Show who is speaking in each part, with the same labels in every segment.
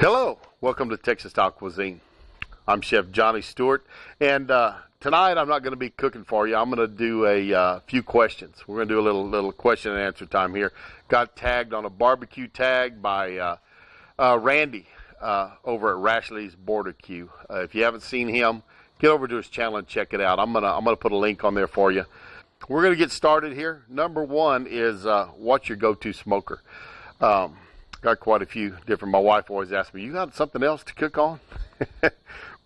Speaker 1: Hello, welcome to Texas Style Cuisine. I'm Chef Johnny Stewart, and tonight I'm not going to be cooking for you. I'm going to do a few questions. We're going to do a little question and answer time here. Got tagged on a BBQ Tag by Randy over at Rashley's BBQ. If you haven't seen him, get over to his channel and check it out. I'm gonna put a link on there for you. We're going to get started here. Number one is what's your go-to smoker? Got quite a few different. My wife always asks me, you got something else to cook on?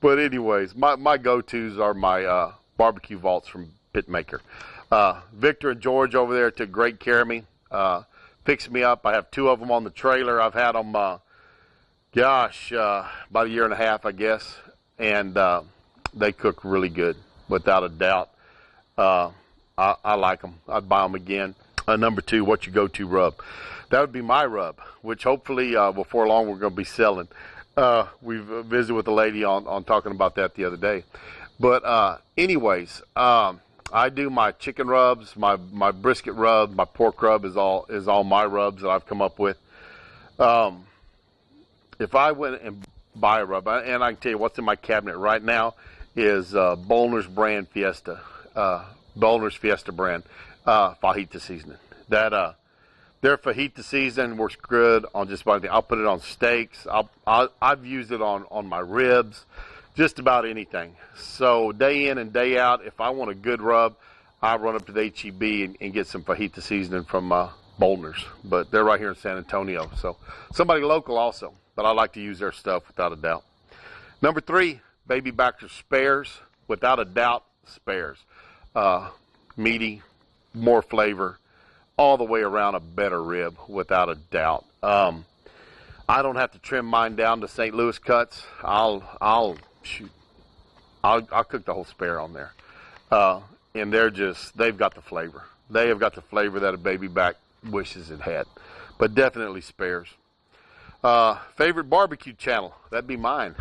Speaker 1: But anyways, my go-tos are my barbecue vaults from Pitmaker. Victor and George over there took great care of me. Fixed me up. I have two of them on the trailer. I've had them, about a year and a half, I guess. And they cook really good, without a doubt. I like them. I'd buy them again. Number two, what's your go-to rub? That would be my rub, which hopefully before long we're going to be selling. We've visited with a lady on talking about that the other day. But anyways, I do my chicken rubs, my brisket rub, my pork rub is all my rubs that I've come up with. If I went and buy a rub, and I can tell you what's in my cabinet right now is Bollner's brand Fiesta, Bollner's Fiesta brand fajita seasoning. Their fajita season works good on just about anything. I'll put it on steaks. I've used it on my ribs, just about anything. So day in and day out, if I want a good rub, I run up to the HEB and get some fajita seasoning from Bollner's. But they're right here in San Antonio, so somebody local also. But I like to use their stuff without a doubt. Number three, Baby Backer spares, without a doubt, spares. Meaty, more flavor, all the way around a better rib, without a doubt. I don't have to trim mine down to St. Louis cuts. I'll cook the whole spare on there. And they've got the flavor. They have got the flavor that a baby back wishes it had. But definitely spares. Favorite barbecue channel? That'd be mine.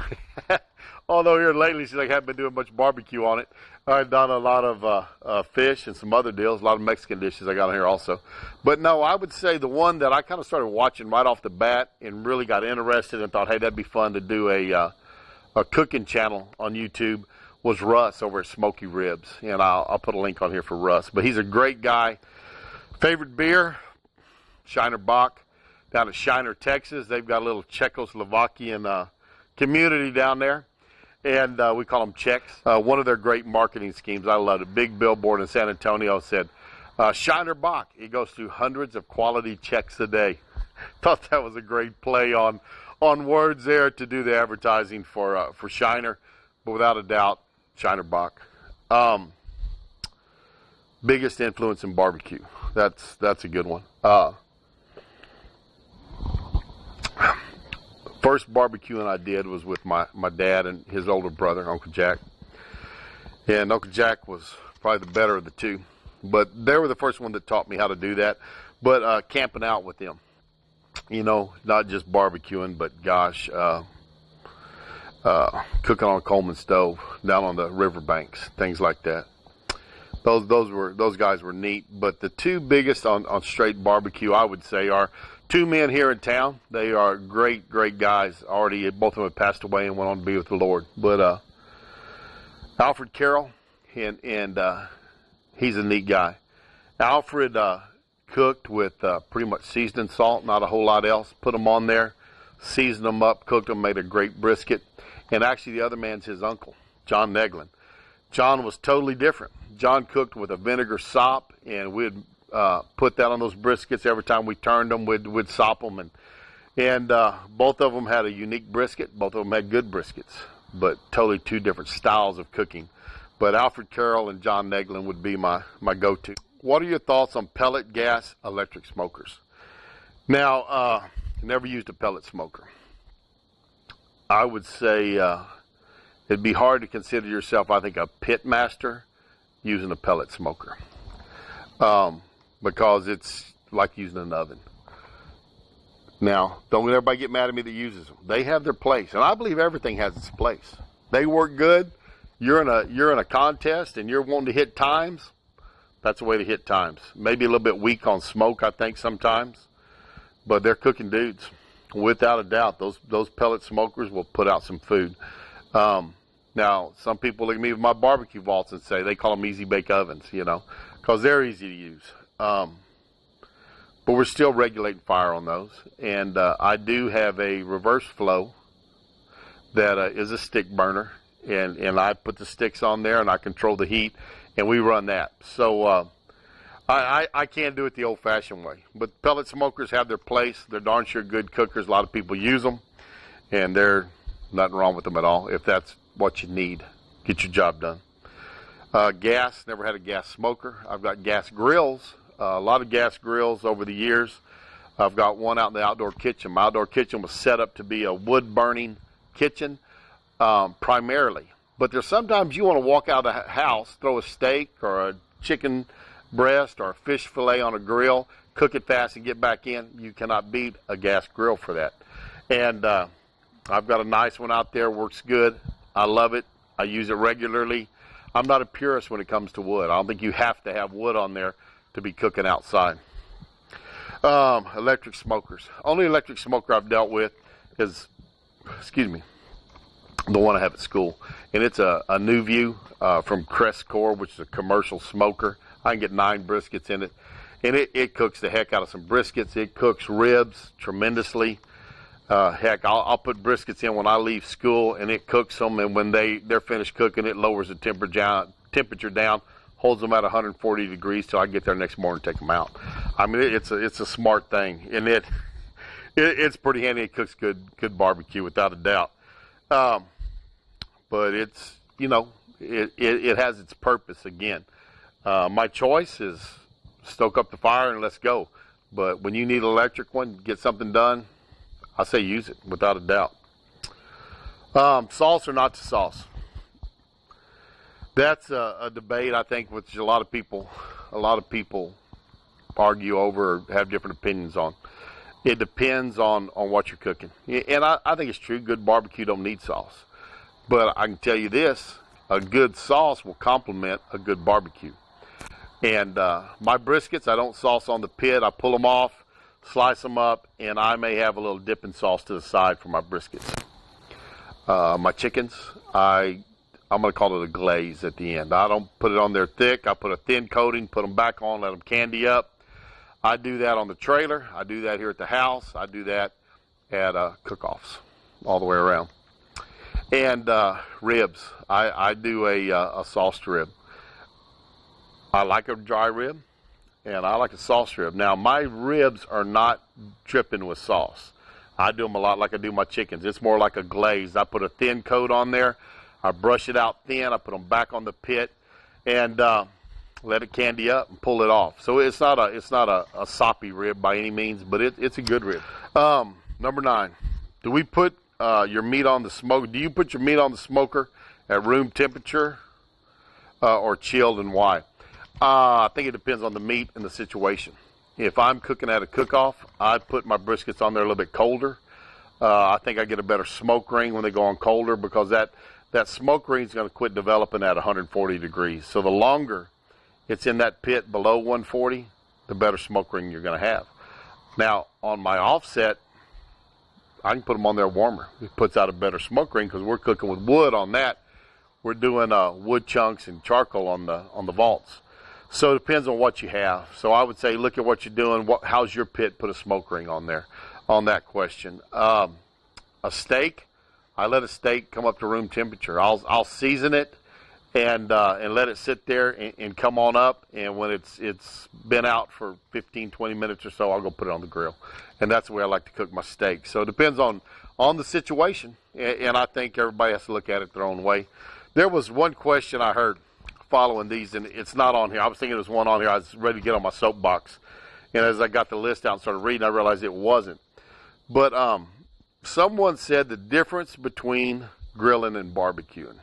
Speaker 1: Although here lately, since I haven't been doing much barbecue on it, I've done a lot of fish and some other deals, a lot of Mexican dishes I got on here also. But no, I would say the one that I kind of started watching right off the bat and really got interested and thought, hey, that'd be fun to do a cooking channel on YouTube was Russ over at Smoky Ribs. And I'll put a link on here for Russ. But he's a great guy. Favorite beer? Shiner Bock. Down at Shiner, Texas. They've got a little Czechoslovakian community down there. And we call them Czechs. One of their great marketing schemes, I loved it. Big billboard in San Antonio said, Shiner Bock. It goes through hundreds of quality checks a day. Thought that was a great play on words there to do the advertising for Shiner. But without a doubt, Shiner Bock. Biggest influence in barbecue. That's a good one. First barbecuing I did was with my dad and his older brother, Uncle Jack. And Uncle Jack was probably the better of the two. But they were the first one that taught me how to do that. But camping out with them. You know, not just barbecuing, but gosh, cooking on a Coleman stove down on the riverbanks, things like that. Those guys were neat. But the two biggest on straight barbecue, I would say, are two men here in town. They are great guys. Already, both of them have passed away and went on to be with the Lord. But Alfred Carroll, and he's a neat guy. Alfred cooked with pretty much seasoned salt, not a whole lot else. Put them on there, seasoned them up, cooked them, made a great brisket. And actually, the other man's his uncle, John Neglin. John was totally different. John cooked with a vinegar sop, and we'd put that on those briskets every time we turned them. We'd sop them, and both of them had a unique brisket. Both of them had good briskets, but totally two different styles of cooking. But Alfred Carroll and John Neglin would be my go-to. What are your thoughts on pellet, gas, electric smokers? Now, never used a pellet smoker. I would say it'd be hard to consider yourself, I think, a pit master using a pellet smoker. Because it's like using an oven. Now, don't let everybody get mad at me that uses them. They have their place, and I believe everything has its place. They work good. You're in a contest, and you're wanting to hit times. That's the way to hit times. Maybe a little bit weak on smoke, I think, sometimes. But they're cooking dudes. Without a doubt, those pellet smokers will put out some food. Now, some people look at me with my barbecue vaults and say they call them easy bake ovens, because they're easy to use. But we're still regulating fire on those. And I do have a reverse flow that is a stick burner, and I put the sticks on there and I control the heat, and we run that. So I can't do it the old-fashioned way. But pellet smokers have their place. They're darn sure good cookers. A lot of people use them, and there's nothing wrong with them at all if that's what you need. Get your job done. Gas, never had a gas smoker. I've got gas grills, a lot of gas grills over the years. I've got one out in the outdoor kitchen. My outdoor kitchen was set up to be a wood-burning kitchen primarily. But there's sometimes you want to walk out of the house, throw a steak or a chicken breast or a fish fillet on a grill, cook it fast and get back in. You cannot beat a gas grill for that. And I've got a nice one out there, works good. I love it. I use it regularly. I'm not a purist when it comes to wood. I don't think you have to have wood on there to be cooking outside. Electric smokers. Only electric smoker I've dealt with is, the one I have at school. And it's a New View from Crest Core, which is a commercial smoker. I can get 9 briskets in it. And it cooks the heck out of some briskets. It cooks ribs tremendously. Heck, I'll put briskets in when I leave school, and it cooks them. And when they're finished cooking, it lowers the temperature down, holds them at 140 degrees till I get there next morning and take them out. I mean, it's a smart thing, and it's pretty handy. It cooks good barbecue without a doubt. But it's it has its purpose again. My choice is stoke up the fire and let's go. But when you need an electric one, get something done, I say use it without a doubt. Sauce or not to sauce? That's a debate, I think, which a lot of people argue over or have different opinions on. It depends on what you're cooking. And I think it's true, good barbecue don't need sauce. But I can tell you this, a good sauce will complement a good barbecue. And my briskets, I don't sauce on the pit. I pull them off, slice them up, and I may have a little dipping sauce to the side for my briskets. My chickens, I'm going to call it a glaze at the end. I don't put it on there thick. I put a thin coating, put them back on, let them candy up. I do that on the trailer. I do that here at the house. I do that at cook-offs all the way around. And ribs, I do a sauced rib. I like a dry rib, and I like a sauce rib. Now, my ribs are not dripping with sauce. I do them a lot like I do my chickens. It's more like a glaze. I put a thin coat on there. I brush it out thin. I put them back on the pit and let it candy up and pull it off. So it's not a soppy rib by any means, but it's a good rib. Number 9, do we put your meat on the smoke? Do you put your meat on the smoker at room temperature or chilled, and why? I think it depends on the meat and the situation. If I'm cooking at a cook-off, I put my briskets on there a little bit colder. I think I get a better smoke ring when they go on colder because that smoke ring is going to quit developing at 140 degrees. So the longer it's in that pit below 140, the better smoke ring you're going to have. Now, on my offset, I can put them on there warmer. It puts out a better smoke ring because we're cooking with wood on that. We're doing wood chunks and charcoal on the vaults. So it depends on what you have. So I would say look at what you're doing. How's your pit? Put a smoke ring on there on that question. A steak, I let a steak come up to room temperature. I'll season it and let it sit there and come on up. And when it's been out for 15, 20 minutes or so, I'll go put it on the grill. And that's the way I like to cook my steak. So it depends on the situation. And I think everybody has to look at it their own way. There was one question I heard following these, and it's not on here. I was thinking there was one on here. I was ready to get on my soapbox. And as I got the list out and started reading, I realized it wasn't. But someone said the difference between grilling and barbecuing.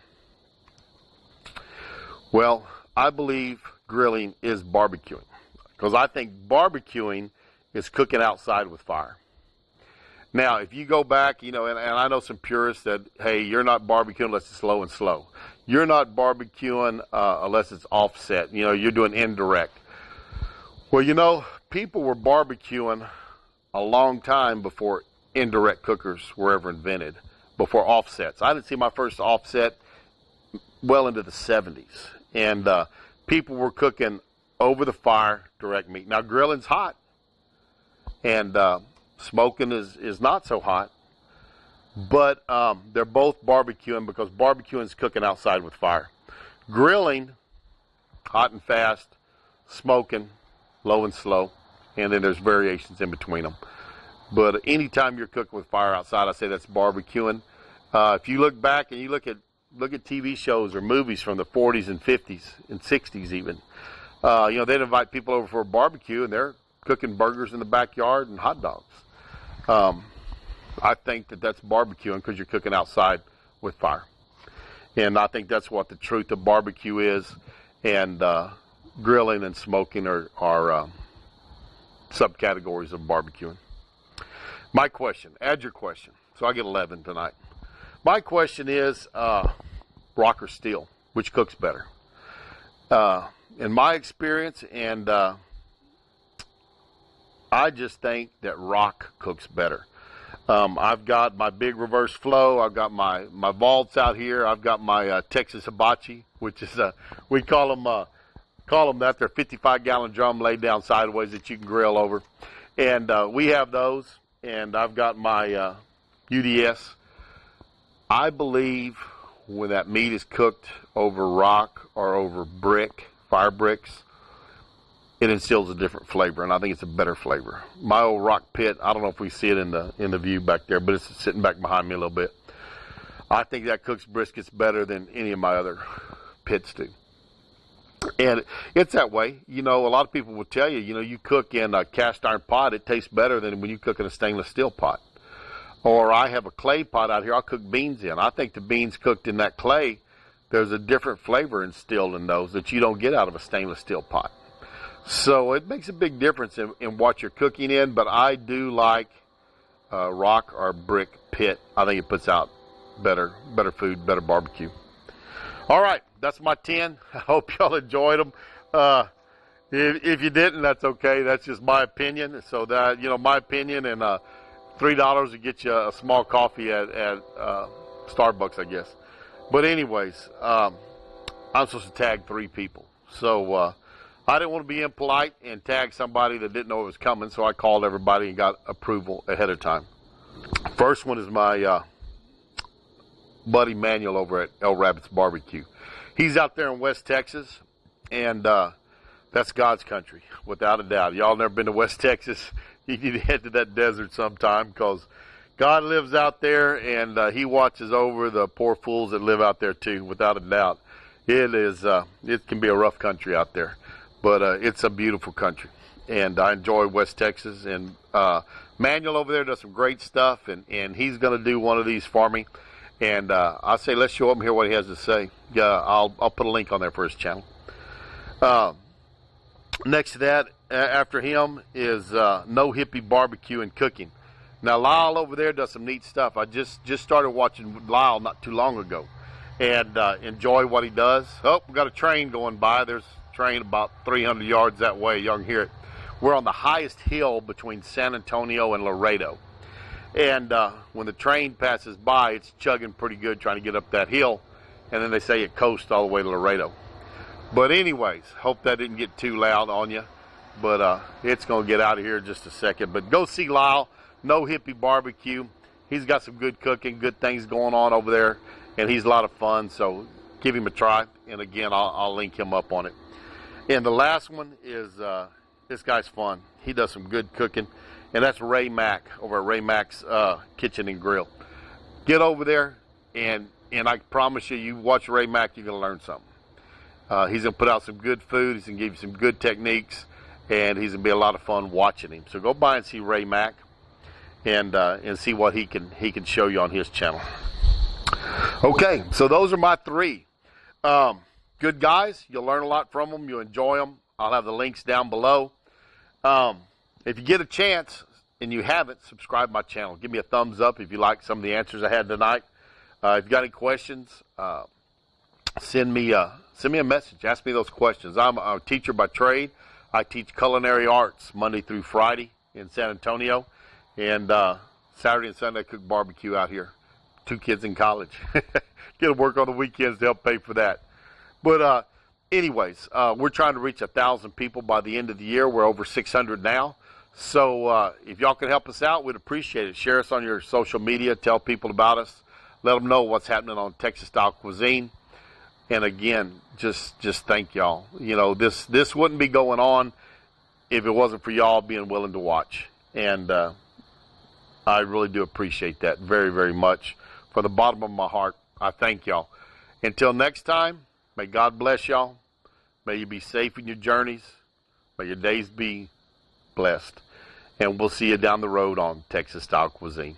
Speaker 1: Well, I believe grilling is barbecuing because I think barbecuing is cooking outside with fire. Now, if you go back, and I know some purists that, hey, you're not barbecuing unless it's low and slow. You're not barbecuing unless it's offset. You're doing indirect. Well, people were barbecuing a long time before indirect cookers were ever invented, before offsets. I didn't see my first offset well into the 70s. And people were cooking over the fire direct meat. Now, grilling's hot, and smoking is not so hot. But they're both barbecuing, because barbecuing is cooking outside with fire. Grilling, hot and fast, smoking, low and slow, and then there's variations in between them. But anytime you're cooking with fire outside, I say that's barbecuing. If you look back and you look at TV shows or movies from the 40s and 50s and 60s even, they'd invite people over for a barbecue, and they're cooking burgers in the backyard and hot dogs. I think that's barbecuing, because you're cooking outside with fire. And I think that's what the truth of barbecue is. And grilling and smoking are subcategories of barbecuing. My question, add your question. So I get 11 tonight. My question is rock or steel, which cooks better? In my experience, and I just think that rock cooks better. I've got my big reverse flow. I've got my vaults out here. I've got my Texas hibachi, which is we call them that. They're 55-gallon drum laid down sideways that you can grill over, and we have those. And I've got my UDS. I believe when that meat is cooked over rock or over fire bricks, it instills a different flavor, and I think it's a better flavor. My old rock pit, I don't know if we see it in the view back there, but it's sitting back behind me a little bit. I think that cooks briskets better than any of my other pits do. And it's that way. A lot of people will tell you, you cook in a cast iron pot, it tastes better than when you cook in a stainless steel pot. Or I have a clay pot out here I'll cook beans in. I think the beans cooked in that clay, there's a different flavor instilled in those that you don't get out of a stainless steel pot. So it makes a big difference in what you're cooking in, but I do like rock or brick pit. I think it puts out better food, better barbecue. All right, that's my 10. I hope y'all enjoyed them. If you didn't, that's okay. That's just my opinion. So that, my opinion, and $3 to get you a small coffee at Starbucks, I guess. But anyways, I'm supposed to tag 3 people. So I didn't want to be impolite and tag somebody that didn't know it was coming, so I called everybody and got approval ahead of time. First one is my buddy Manuel over at El Rabbit's Barbecue. He's out there in West Texas, and that's God's country, without a doubt. Y'all never been to West Texas, you need to head to that desert sometime, because God lives out there, and he watches over the poor fools that live out there too, without a doubt. It can be a rough country out there, but it's a beautiful country, and I enjoy West Texas. And Manuel over there does some great stuff, and he's going to do one of these for me. And I say, let's show him here what he has to say. I'll put a link on there for his channel. Next to that, after him, is No Hippie Barbecue and Cooking. Now, Lyle over there does some neat stuff. I just started watching Lyle not too long ago, and enjoy what he does. Oh, we got a train going by. There's a train about 300 yards that way. Y'all can hear it. We're on the highest hill between San Antonio and Laredo. And when the train passes by, it's chugging pretty good trying to get up that hill. And then they say it coasts all the way to Laredo. But anyways, hope that didn't get too loud on you. But it's going to get out of here in just a second. But go see Lyle, No Hippie Barbecue. He's got some good cooking, good things going on over there. And he's a lot of fun, so give him a try. And again, I'll link him up on it. And the last one is, this guy's fun. He does some good cooking. And that's Ray Mack over at Ray Mack's Kitchen and Grill. Get over there, and I promise you, you watch Ray Mack, you're going to learn something. He's going to put out some good food. He's going to give you some good techniques, and he's going to be a lot of fun watching him. So go by and see Ray Mack, and see what he can show you on his channel. Okay, so those are my 3. Good guys. You'll learn a lot from them. You'll enjoy them. I'll have the links down below. If you get a chance and you haven't, subscribe to my channel. Give me a thumbs up if you like some of the answers I had tonight. If you got any questions, send me a message. Ask me those questions. I'm a teacher by trade. I teach culinary arts Monday through Friday in San Antonio. And Saturday and Sunday I cook barbecue out here. 2 kids in college. Get to work on the weekends to help pay for that. But anyways, we're trying to reach 1,000 people by the end of the year. We're over 600 now. So if y'all can help us out, we'd appreciate it. Share us on your social media. Tell people about us. Let them know what's happening on Texas-style cuisine. And again, just thank y'all. You know, this wouldn't be going on if it wasn't for y'all being willing to watch. And I really do appreciate that very, very much. From the bottom of my heart, I thank y'all. Until next time, may God bless y'all. May you be safe in your journeys. May your days be blessed. And we'll see you down the road on Texas-style cuisine.